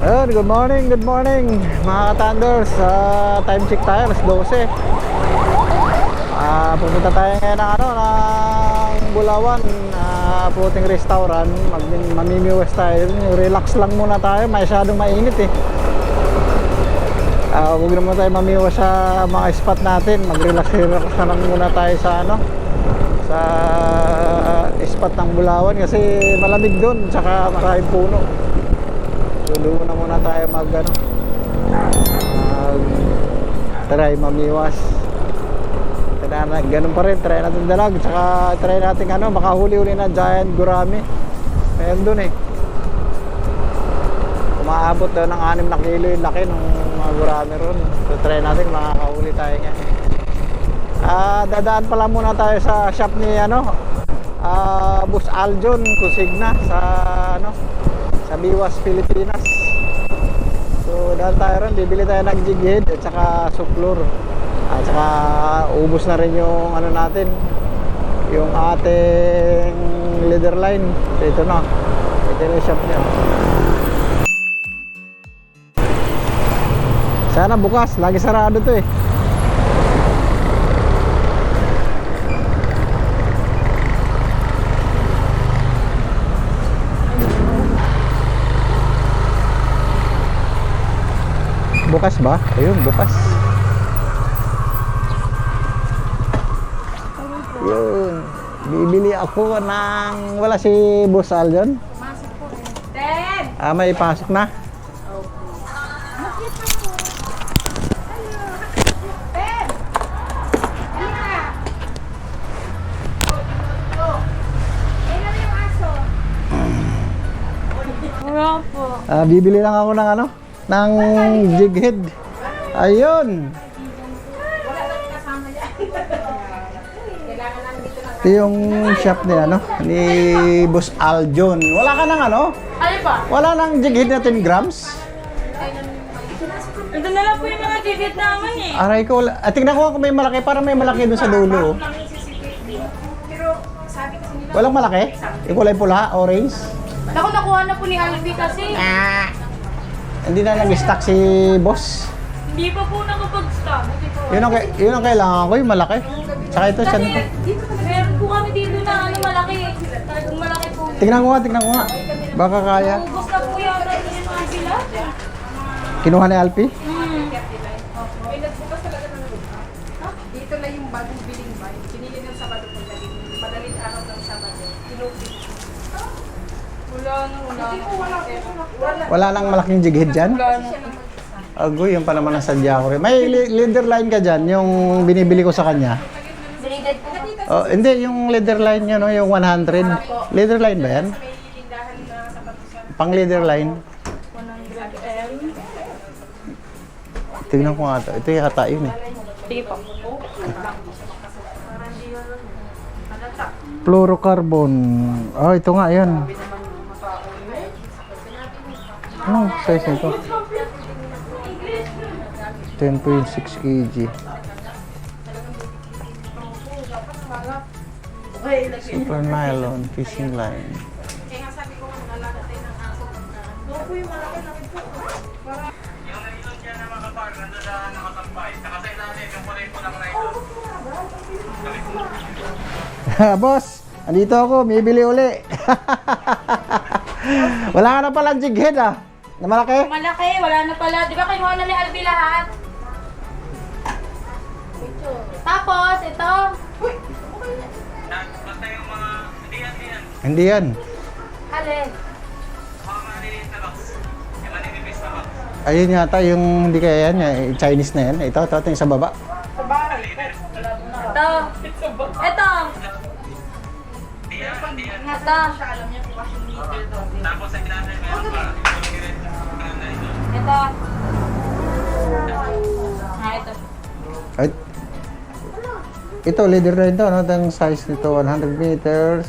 Ayun, good morning mga ka-Thunders. Time check tayo, alas 12. Pupunta tayo ngayon ng Bulawan, puting restaurant. Mamimiwas tayo, relax lang muna tayo, masyadong mainit eh. Huwag naman tayo mamiwas sa mga spot natin, mag-relax na lang muna tayo sa sa spot ng Bulawan kasi malamig doon, tsaka maraming puno. So doon na muna tayo try mamiwas. Ganun pa rin, try natin dalag, tsaka try natin makahuli-huli na giant gurami. Ayan doon eh, umaabot daw ng 6 na kilo yung laki ng mga gurami ron. So try natin makakahuli tayo nga. Dadaan pala muna tayo sa shop ni Boss Aljon Kusigna sa Biwas, Pilipinas. So dahil tayo ron, bibili tayo ng jig head at saka suklor. At saka ubos na rin yung natin, yung ating leader line. So ito na, ito yung shop niya. Sana bukas, lagi sarado to eh. Bukas ba? Ayun, bukas. Yun. Bibili ako ng... Wala si Boss Aljon? Pumasok po eh. Ted! May pasok na? Ted! Halika! Ilan yung aso? Wala po. Bibili lang ako ng jig head. Ayun. Wala lang kasama niya. Kailangan namin dito ng... Ito yung shop ni Boss Aljon. Wala ka ng Ano ba? Wala nang jig head na 10 grams? Ito na lang po yung mga gigit naman eh. Aray ko, tingnan ko kung may malaki. Parang may malaki doon sa dulo. Pero sabi kasi nila... Walang malaki? Yung kulay pula, orange? Naku, nakuha na po ni Alvi kasi. Hindi na nag-stock si Boss. Hindi pa po nakapag-stop. Yun ang kailangan ko, yung malaki. Saka ito, siya nito. Meron po kami dito na malaki. Talagang malaki po. Tingnan ko nga. Baka kaya. Ubus na po yung mga sila. Kinuha ni Alpi? May nagbukas talaga ng dito na yung bagong biling bay. Pinili ng Sabado po galing. Madaling araw ng Sabado. Kinupit. Wala nang malaking jig head dyan? Wala na. Agoy, yun pa naman ang sadya ko rin. May leader line ka dyan, yung binibili ko sa kanya. Binigay po. Oh, hindi, yung leader line yun, yung 100. Leader line ba yan? May tindahan na kapatusan. Pang leader line. 100M. Tingnan ko nga ito. Ito yata yun eh. Sige po. Fluorocarbon. Oh, ito nga yan. Anong size nito? 10.6 kg. Super nylon fishing line. Kaya nga sabi ko nga nalaga tayo ng aso. Doon po yung malaki-laki po. Yung nilon niya na makapag, nandun na nakatampay. Saka sa ilalim, yung kulay po lang na ito. Boss, andito ako, bibili uli. Wala ka na palang jig head na malaki? Malaki, wala na pala. Di ba kinuha na ni Albi lahat? Tapos, ito. Basta yung mga, hindi yan. Hindi yan. Alin? Mga maliliit na box. Yung maninipis na box. Ayun yata yung hindi kaya yan, Chinese na yan. Ito yung sa baba. Ito. Ito. Hindi yan. Ito. Tapos sa ilalim, meron pa. Ito. Ito. Ay, ito, leader line to, ang size nito, 100 meters.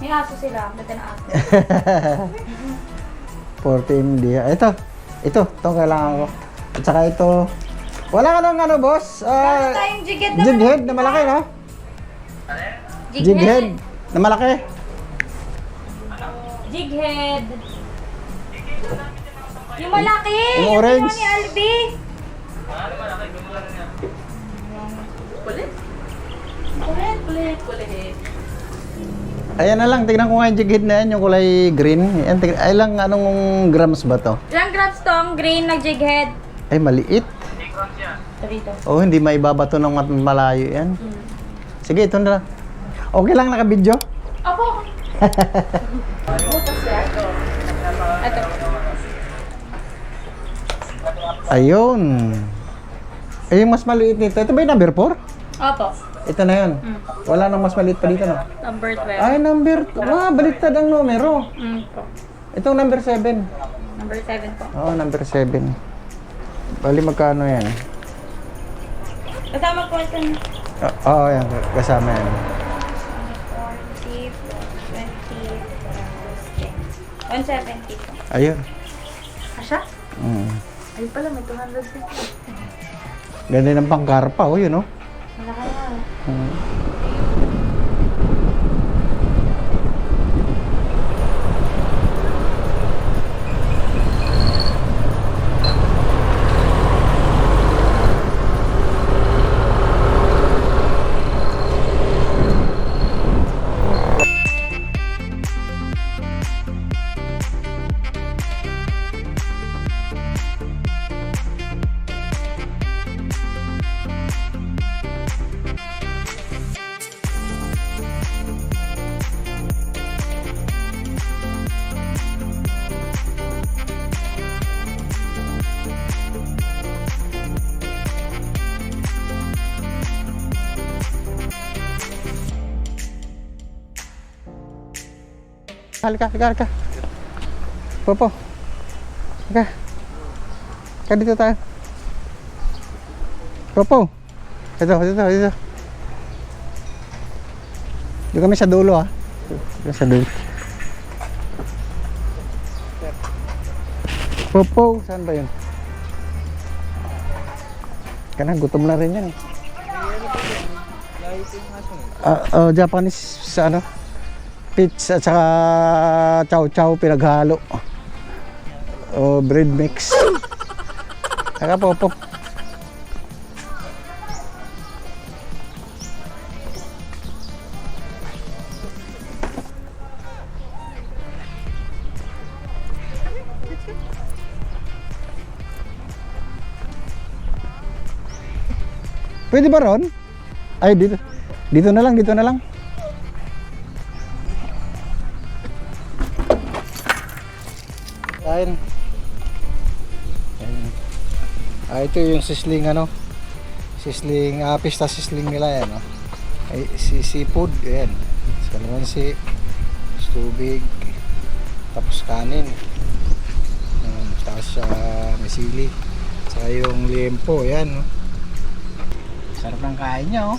May aso sila. Dati na aso. 40 MD. Itong kailangan ko. At saka ito. Wala ka ng boss? Wala tayong jig head na Jig head na malaki, no? Jig head na malaki. Jig head. Yung malaki! Yung orange. Yung ni Albi! Kulit. Kulit, kulit, kulit. Ayan na lang, tignan ko nga yung jighead na yan, yung kulay green. Ayan, ay lang, anong grams ba to? Ilang grams to ang green na jig head? Ay, maliit. Ito dito. Oh, hindi maibabato ng malayo yan. Sige, ito na lang. Okay lang nakabidyo? Opo! Ito. Ayun. Ay, yung mas maliit nito. Ito ba yung number 4? Opo. Ito na yun. Wala nang mas maliit pa dito, no? Number 12. Ay, number 2. Ah, baliktad ang numero. Po. Itong number 7. Number 7 po. Oo, number 7. Bali, magkano yan? Kasama po ito. Oo, yan. Kasama yan. 40, 20, 170 po. Ayun. Asya? Mm. Ay pala, may 200 din. Ganda ng pangkarpa, oh, yun, oh. Malaki na. Mm. Halika, halika, halika. Popo. Halika. Halika dito tayo. Popo. Dito. Dito kami sa dulo, ah. Dito sa dulo. Popo, saan ba yun? Kana, gutom na rin yan. Japanese sa ano? Pizza at saka chow-chow pinaghalo. O bread mix. Saka popo. Pwede ba ron? Ay, dito. Dito na lang. Ayan. Ito yung sisling sisling, pista sisling nila yan, ay seafood, ayan, kalamansi, tubig, tapos kanin, tapos may sili, saka yung liempo, ayan, sarap ng kain niya,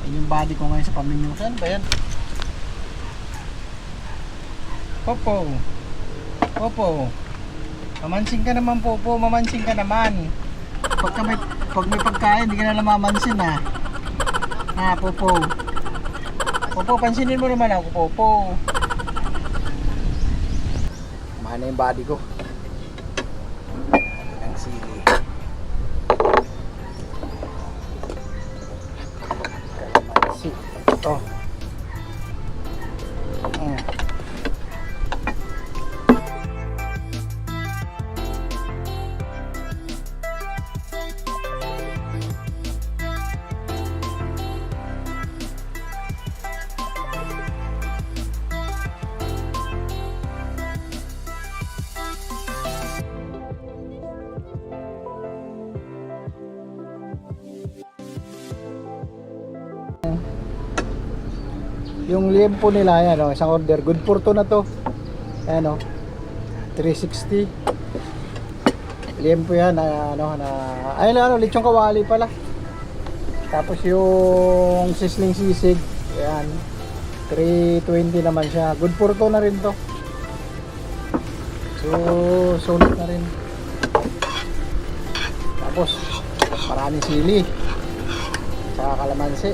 ayan yung body ko ngayon sa paminyusan ba yan? Popo. Mamansing ka naman, Popo. Mamansing ka naman. Pag may pagkain, hindi ka na mamansin, ha. Ha, Popo. Popo, pansinin mo naman ako, Popo. Mahal na yung body ko. Ang sili. Kalamansi. Ito. Yung liempo nila yan, isang order. Good for to na to. Ayan, 360. Liempo yan, ayun, lechong kawali pala. Tapos yung sisling sisig, ayan, 320 naman siya. Good for to na rin to. So, sulit na rin. Tapos, maraming sili. Saka kalamansi.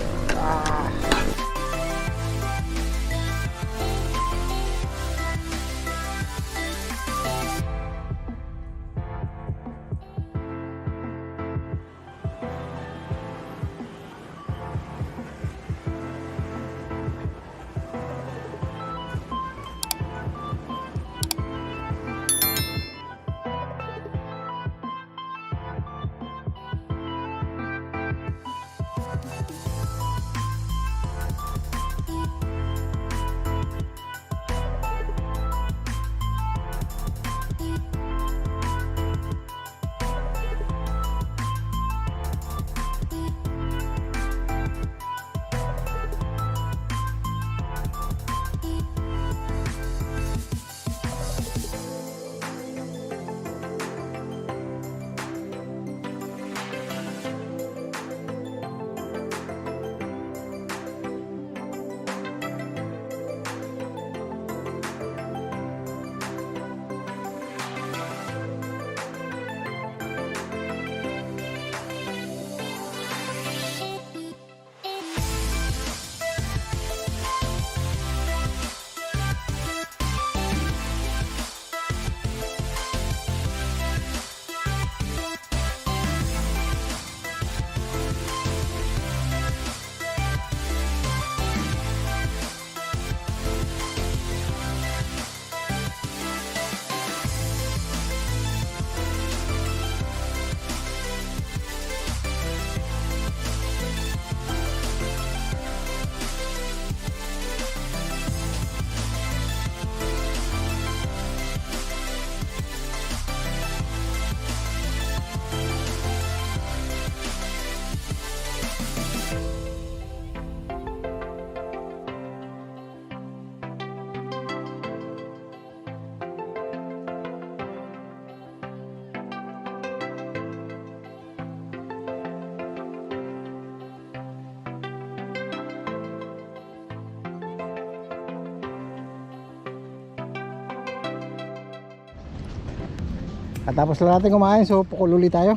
At tapos lang natin kumain, so pukul ulit tayo.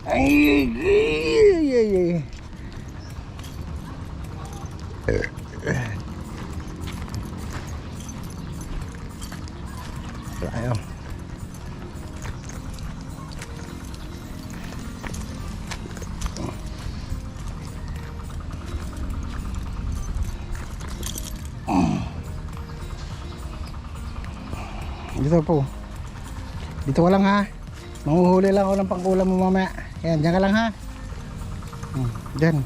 Ay, ay, ay, ay. Tayo. Dito po. Dito ka lang ha. Manguhuli lang ako ng pangkulam mo mamaya. Ayan, dyan ka lang ha. Dyan.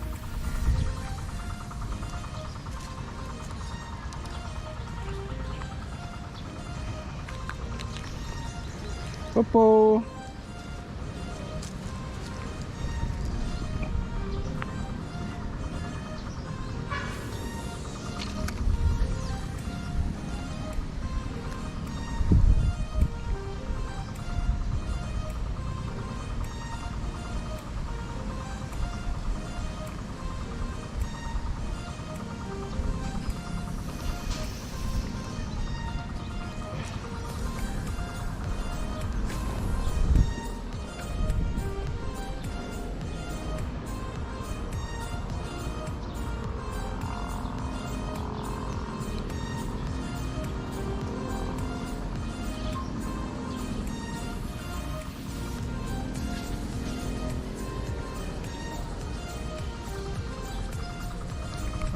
Popo.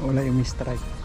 Wala yung strike.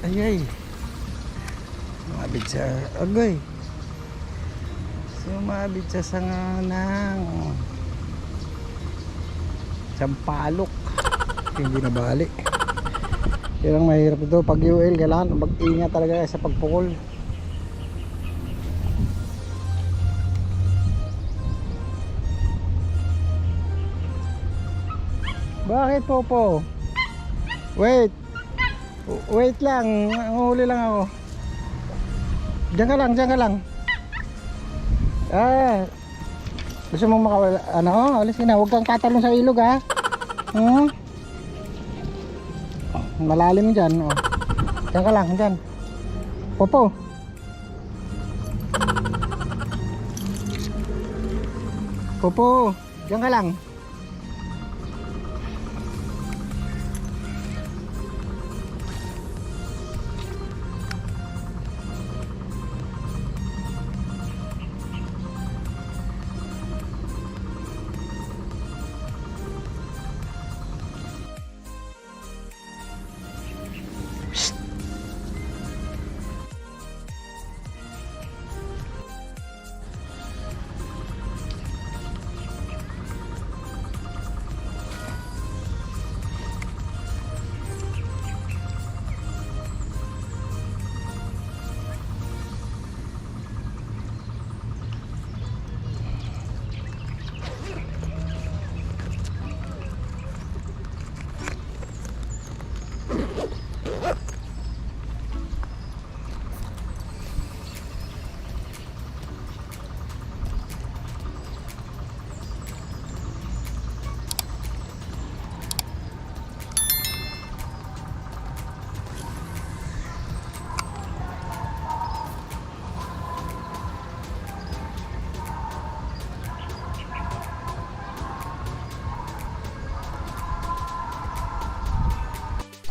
Ayay. Sumabit sa agoy. Sumabit sa sanganang sampalok. Hindi na bali. Yan ang mahirap ito. Pag UL, kailangan mag-ingat talaga sa pagpukol. Bakit, Popo? Wait. Wait lang, huli lang ako. Diyan ka lang. Gusto mong makawala, alis ka na, huwag kang tatalon sa ilog ha. Malalim dyan, Diyan ka lang, dyan. Popo. Popo, diyan ka lang.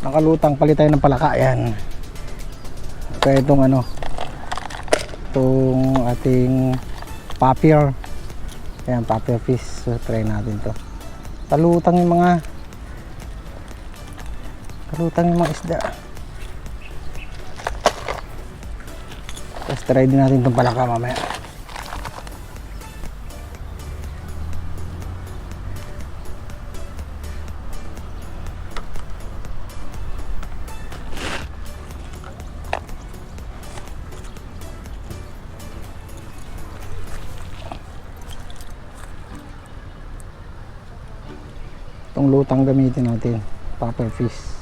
nakalutang, palit tayo ng palaka. Ayan. Kaya itong ano, itong ating papier. Ayan, papier fish. So try natin to. Kalutang yung mga isda. Tapos try din natin itong palaka mamaya. Itong lutang gamitin natin, puffer fish.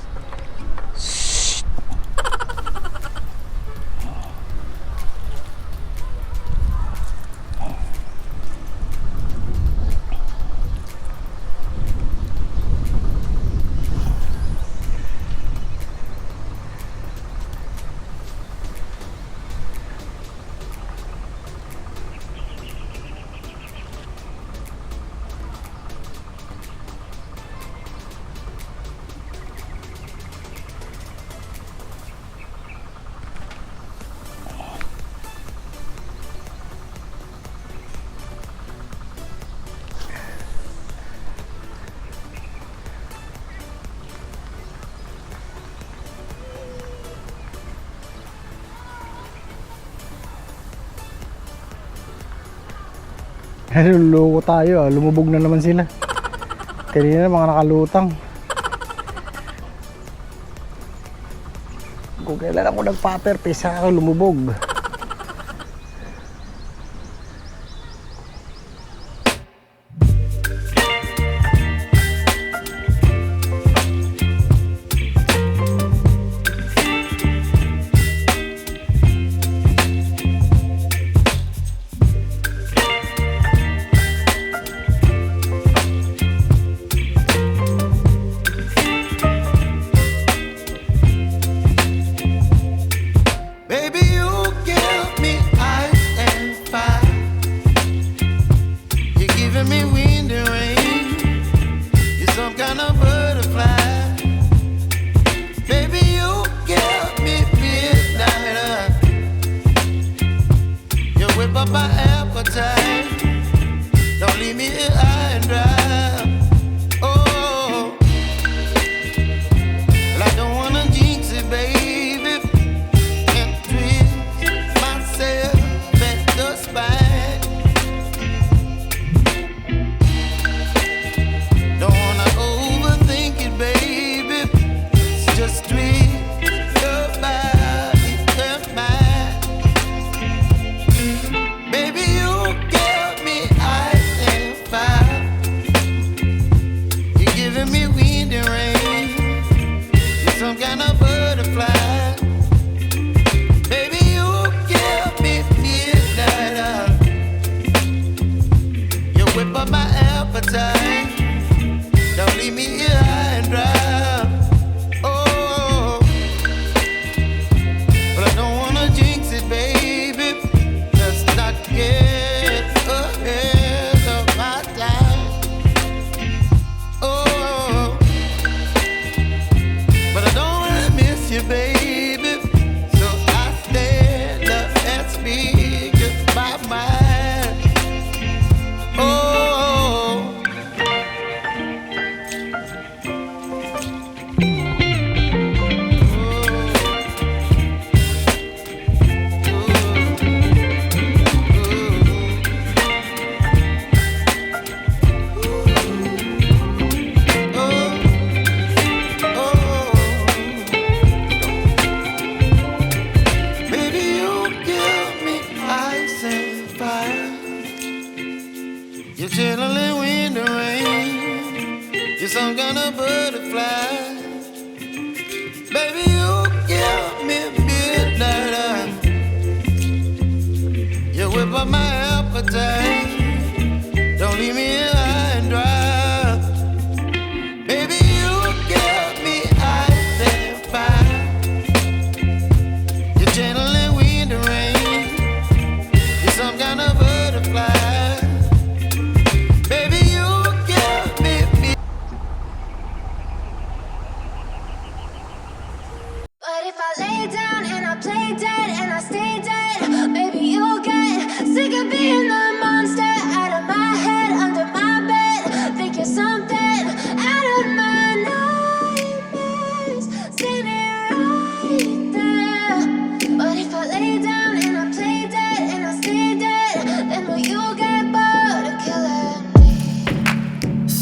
Luloko tayo, lumubog na naman sila. Kanina mga nakalutang. Kung kailan ako nag-popper fish, ako lumubog.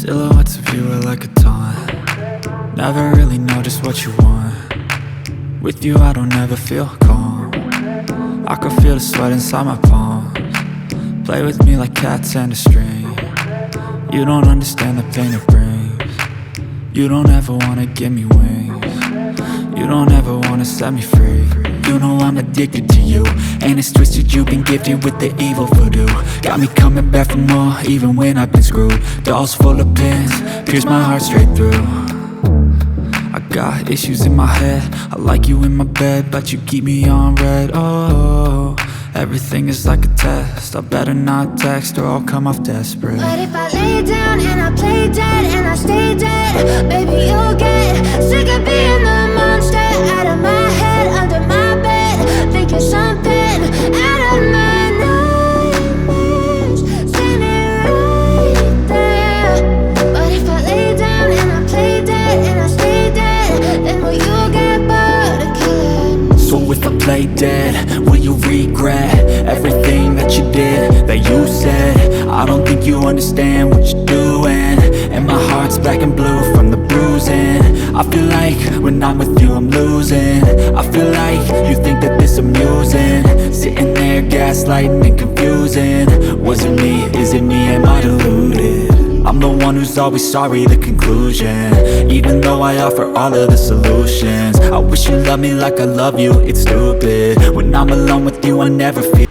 Silhouettes of you are like a taunt. Never really know just what you want. With you I don't ever feel calm. I can feel the sweat inside my palms. Play with me like cats and a string. You don't understand the pain it brings. You don't ever wanna give me wings. You don't ever wanna set me free. You know I'm addicted to you, and it's twisted, you've been gifted with the evil voodoo. Got me coming back for more, even when I've been screwed. Dolls full of pins, pierce my heart straight through. I got issues in my head, I like you in my bed, but you keep me on red. Oh, everything is like a test, I better not text or I'll come off desperate. But if I lay down and I play dead and I stay dead, baby, you'll get sick of being the monster out of my head, under my bed, thinking something out of my nightmares, standing right there. But if I lay down and I play dead and I stay dead, then will you get bored of killing? So if I play dead, will you regret everything that you did, that you said? I don't think you understand what you're doing, and my heart's black and blue from the bruising. I feel like when I'm with you I'm losing. I feel like you think that this amusing, sitting there gaslighting and confusing. Was it me? Is it me? Am I deluded? I'm the one who's always sorry, the conclusion. Even though I offer all of the solutions, I wish you loved me like I love you, it's stupid. When I'm alone with you I never feel.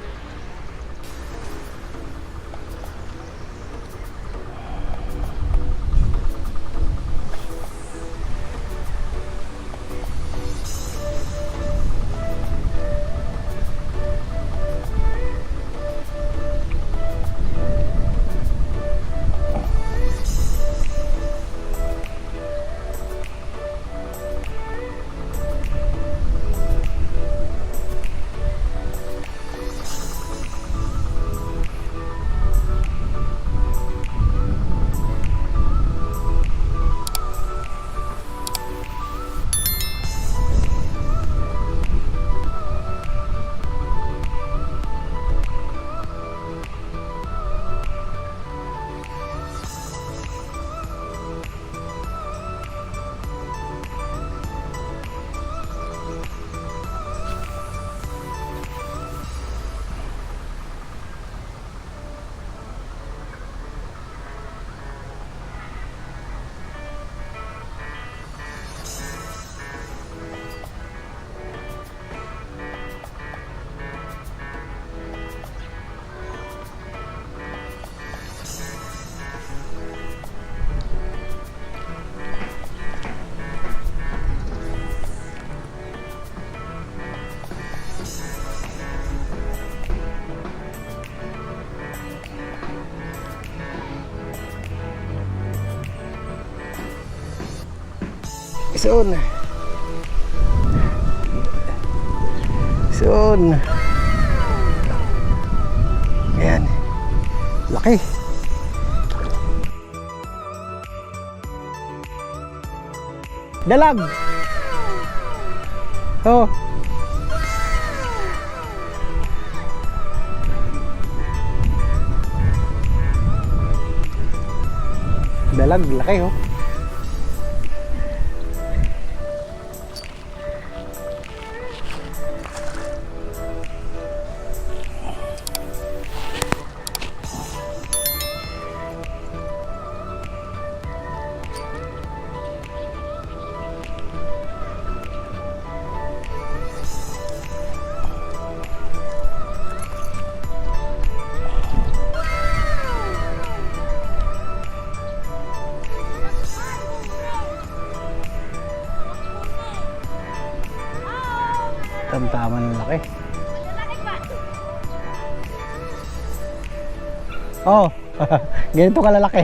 Soon. Soon. Ayan. Laki. Dalag. Oh. Dalag, laki oh. Tamtama ng laki. Oh, ganito kalalaki.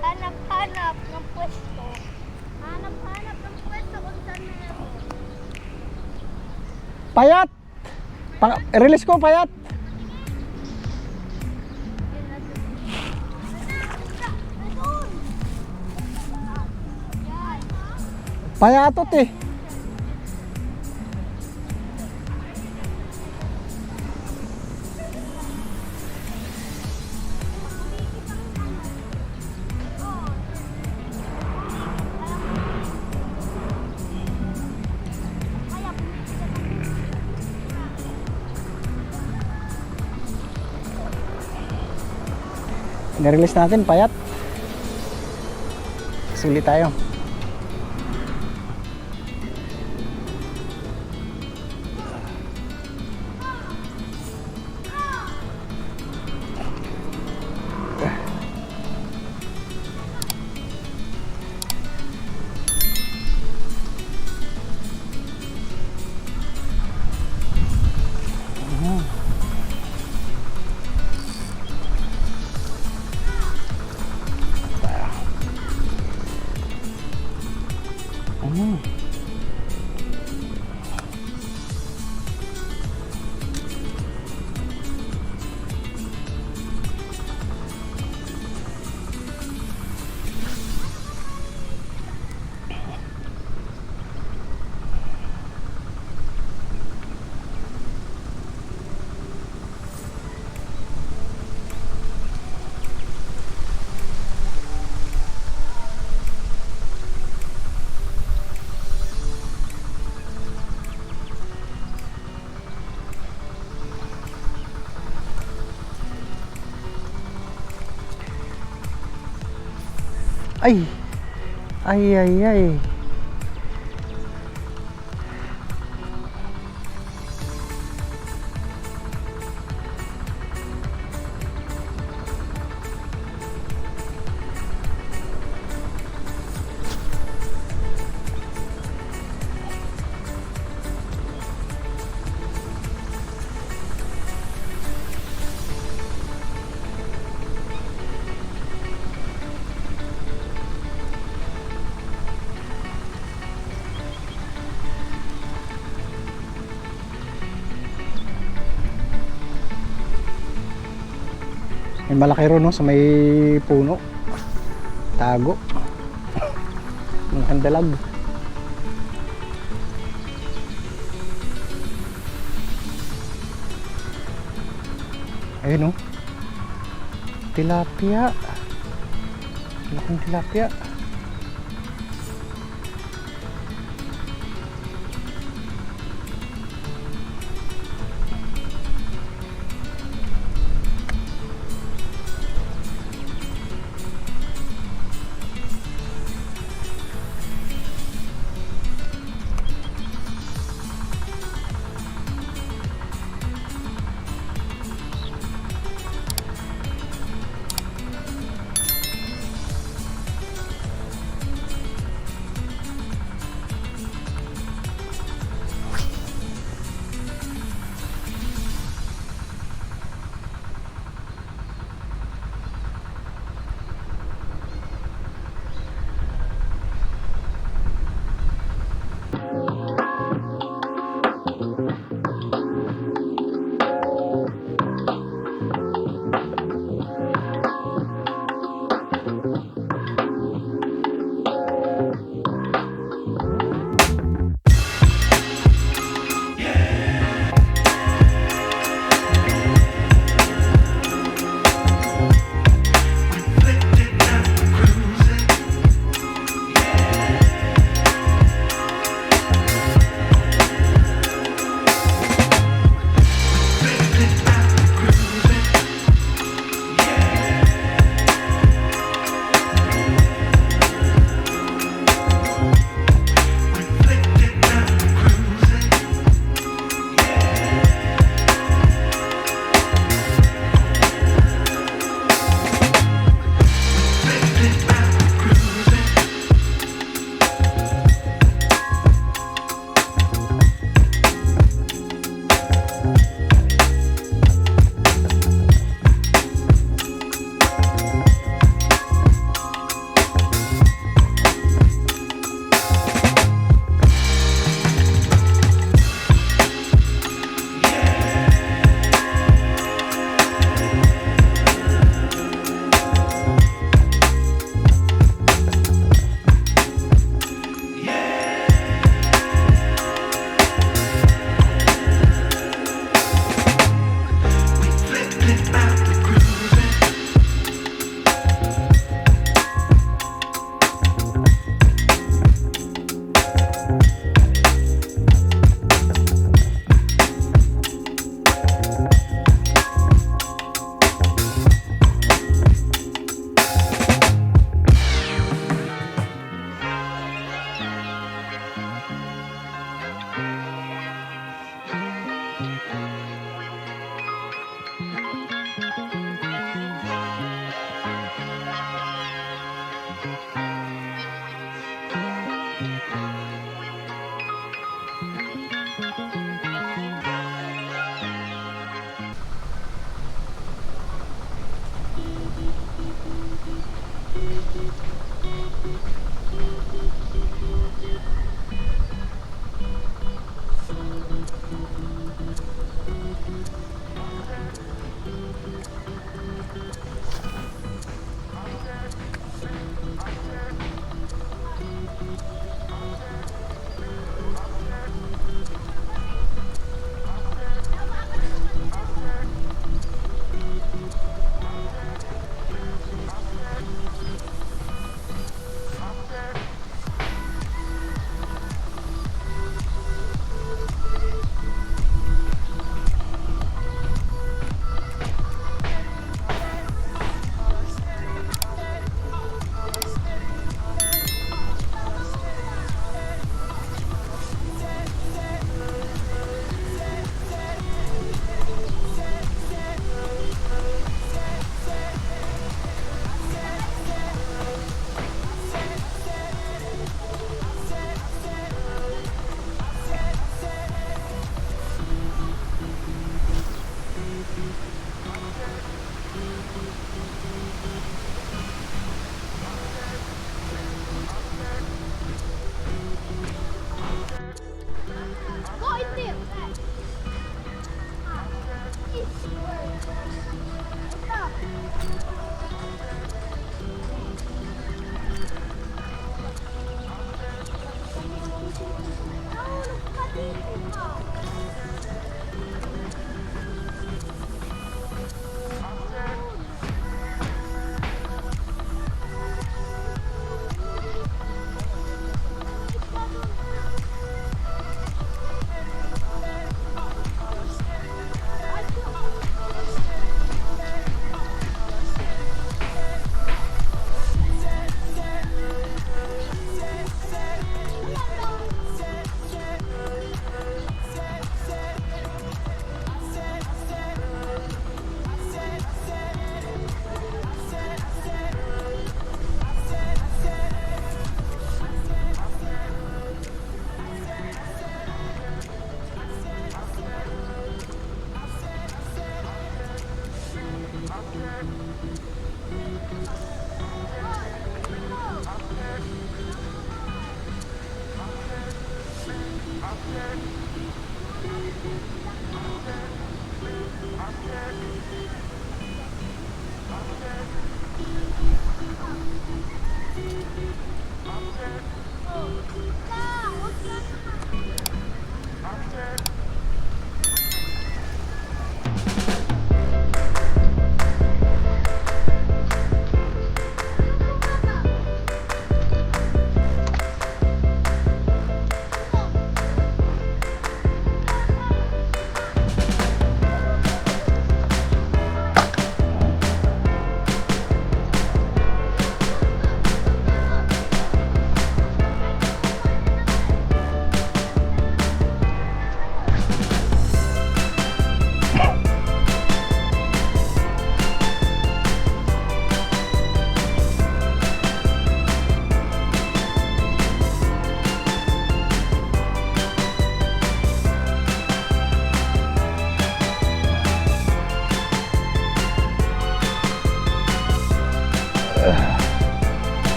Hanap-hanap ng pwesto. Hanap-hanap ng pwesto kung saan meron. Payat. Release ko payat. Payatot eh. Nirelease natin, payat. Sulit tayo. Ay! Ay, ay, ay. May malaki ron, no, sa may puno. Tago. Ang dalag. Ayun, no. Tilapia. Laking tilapia.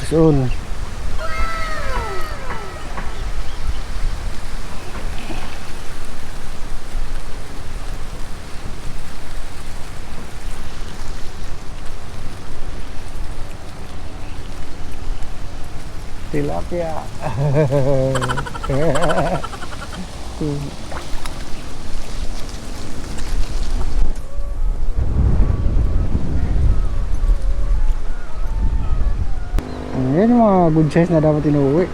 Soon. Tilapia. Yan yung mga good size na dapat inuwi.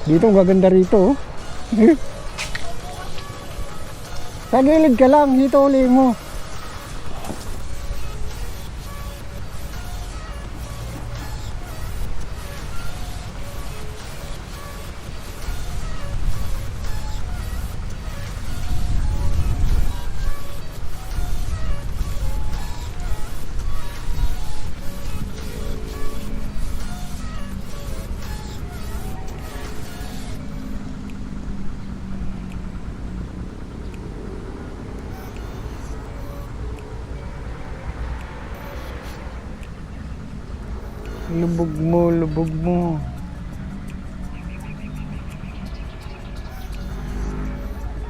Dito ang gaganda rito. Sa gilid ka lang, dito uli mo. Lubog mo, lubog mo.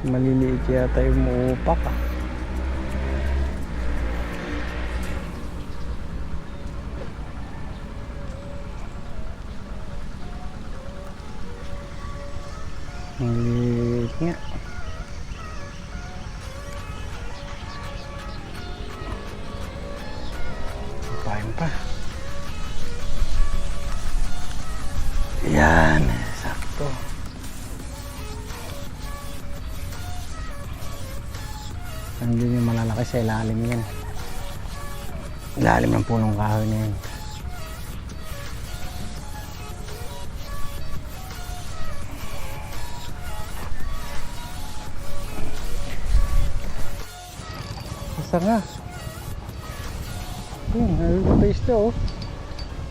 Maliliit yata yung muupak ah. Maliliit nga. Papain pa. Yan, sakto. Nandiyan yung malalaki sa ilalim yan. Ilalim ng punong kahoy na yan. Basta nga. Nalulot pa isda oh.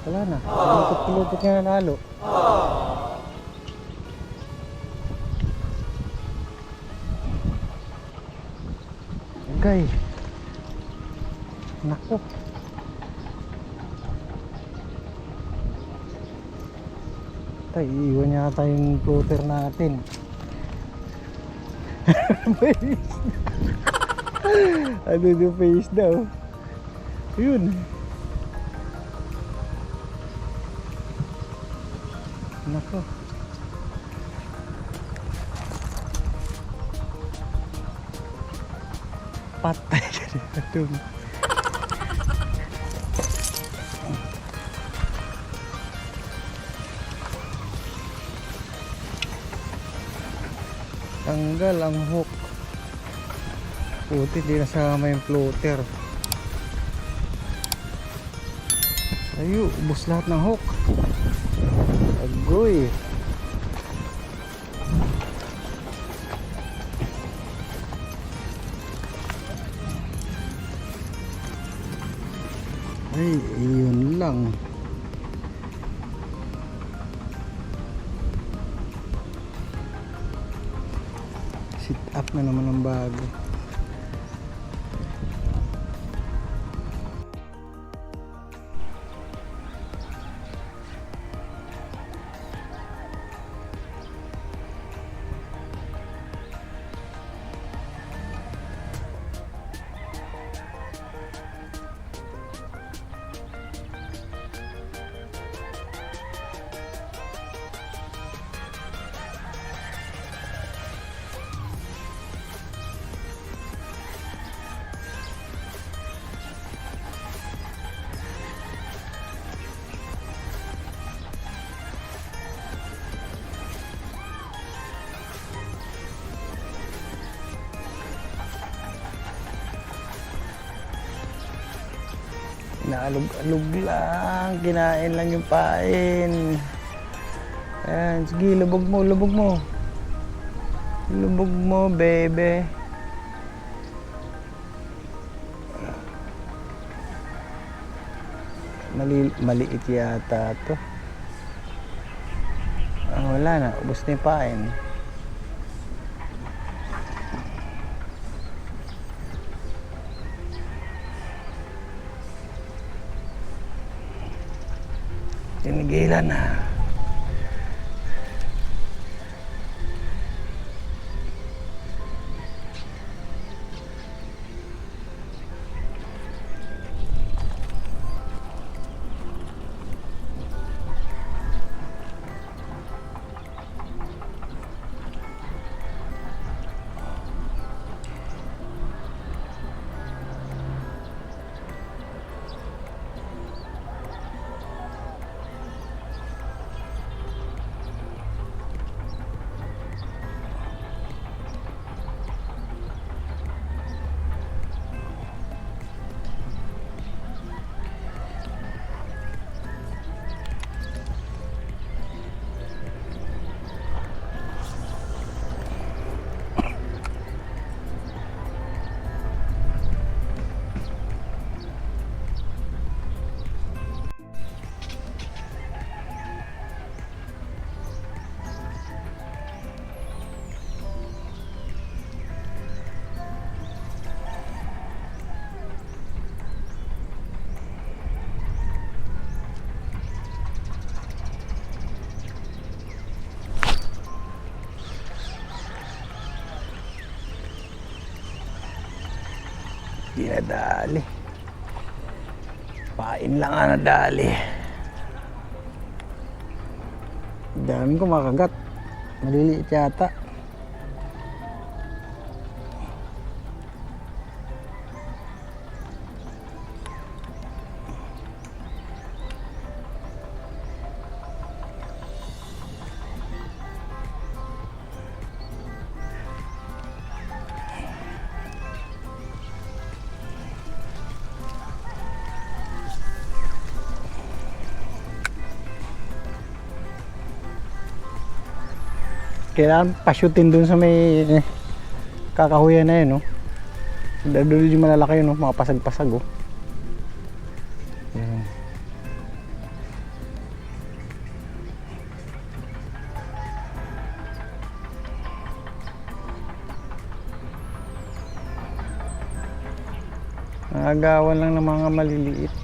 Wala na. Pulutot nga na lalo. Okay. Nako. Tay, iwan yata yung floater natin. Ano yung face daw? Yun. Nako. Patay ka dito. Tanggal ang hook. Puti, di nasama yung floater. Ayo, ubos lahat ng hook. Agoy. Ay, yun lang. Sit up na naman ang bago. Naalog-alog lang, kinain lang yung pain. Ayan, sige, lubog mo, lubog mo. Lubog mo, bebe. Maliit yata to. Ah, wala na, ubos na yung pain. Pinigilan. Di nadali. Pain lang ang nadali. Daming kumakagat. Maliliit yata. Kailangan pasyutin dun sa may kakahuyan na yun, no? Doon yung malalaki yun, no? Mga pasag-pasag, oh. Yan. Nagagawan lang ng mga maliliit.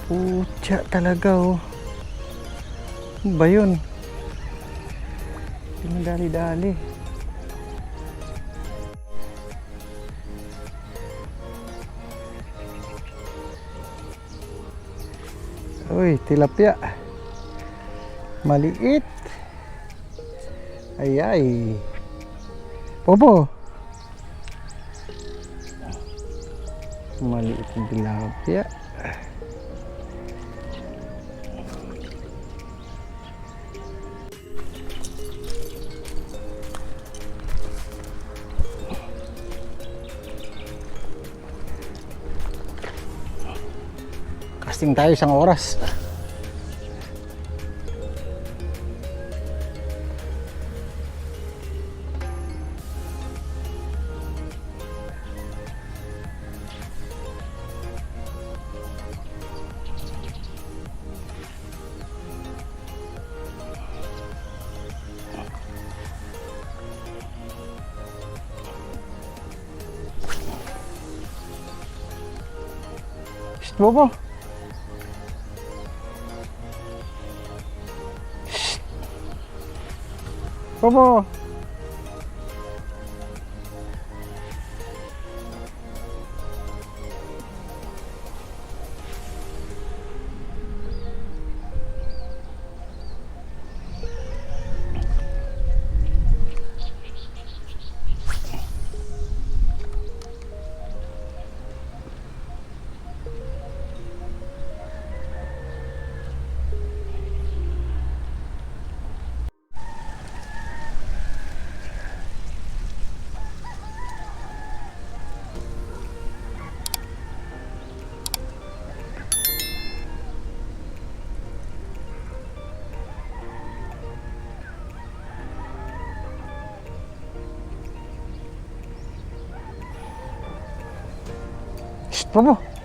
Pucha talaga, oh. Ano ba yun? Pinadali-dali. Uy, tilapia. Maliit. Ay ay. Popo. Maliit na tilapia. Casting tayo isang oras. Bobo. Bobo. Bobo.